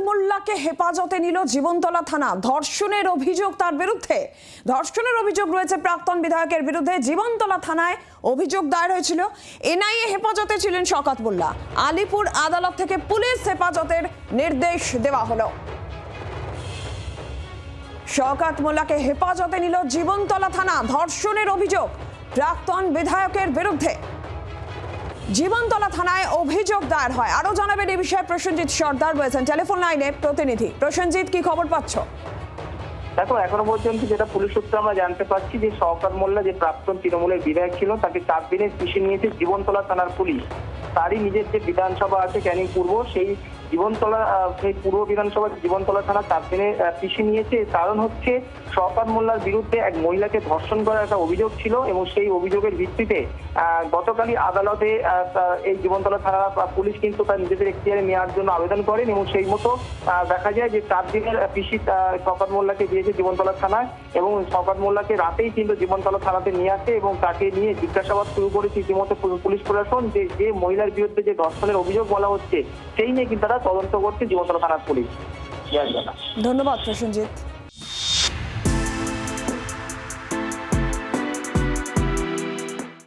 মোল্লাকে হেফাজতে নিল জীবনতলা থানা। ধর্ষণের অভিযোগ তার বিরুদ্ধে। ধর্ষণের অভিযোগ রয়েছে প্রাক্তন বিধায়কের বিরুদ্ধে। জীবনতলা থানায় অভিযোগ দায়ের হয়েছিল। এনআইএ হেফাজতে ছিলেন শওকত মোল্লা। আলিপুর আদালত থেকে পুলিশ হেফাজতের নির্দেশ দেওয়া হলো। শওকত মোল্লাকে হেফাজতে নিল জীবনতলা থানা। ধর্ষণের অভিযোগ প্রাক্তন বিধায়কের বিরুদ্ধে। জীবনতলা থানায় অভিযোগ দায়ের হয়। আরো জানাবেন এই বিষয়ে প্রসেনজিৎ সর্দার রয়েছেন টেলিফোন লাইনে প্রতিনিধি। প্রসেনজিৎ, কি খবর পাচ্ছ? দেখো, এখনো পর্যন্ত যেটা পুলিশ সূত্রে আমরা জানতে পারছি যে শওকত মোল্লা যে প্রাক্তন তৃণমূলের বিধায়ক ছিল তাকে 4 দিনের পিষে নিয়েছে জীবনতলা থানার পুলিশ। তারই নিজের যে বিধানসভা আছে ক্যানিং পূর্ব, সেই পূর্ব বিধানসভা জীবনতলা থানা 4 দিনে পিষে নিয়েছে। কারণ হচ্ছে শওকত মোল্লার বিরুদ্ধে এক মহিলাকে ধর্ষণ করার একটা অভিযোগ ছিল এবং সেই অভিযোগের ভিত্তিতে গতকালই আদালতে এই জীবনতলা থানা পুলিশ কিন্তু তার নিজেদের এখতিয়ারে নেওয়ার জন্য আবেদন করেন এবং সেই মতো দেখা যায় যে 4 দিনের পিসি শওকত মোল্লাকে দিয়েছে জীবনতলা থানায় এবং শওকত মোল্লাকে রাতেই কিন্তু জীবনতলা থানাতে নিয়ে আসে এবং তাকে নিয়ে জিজ্ঞাসাবাদ শুরু করেছে ইতিমধ্যে পুলিশ প্রশাসন। যে মহিলার বিরুদ্ধে যে ধর্ষণের অভিযোগ বলা হচ্ছে সেই নিয়ে কিন্তু তারা তদন্ত করছে জীবনতলা থানার পুলিশ। ধন্যবাদ প্রসেনজিৎ।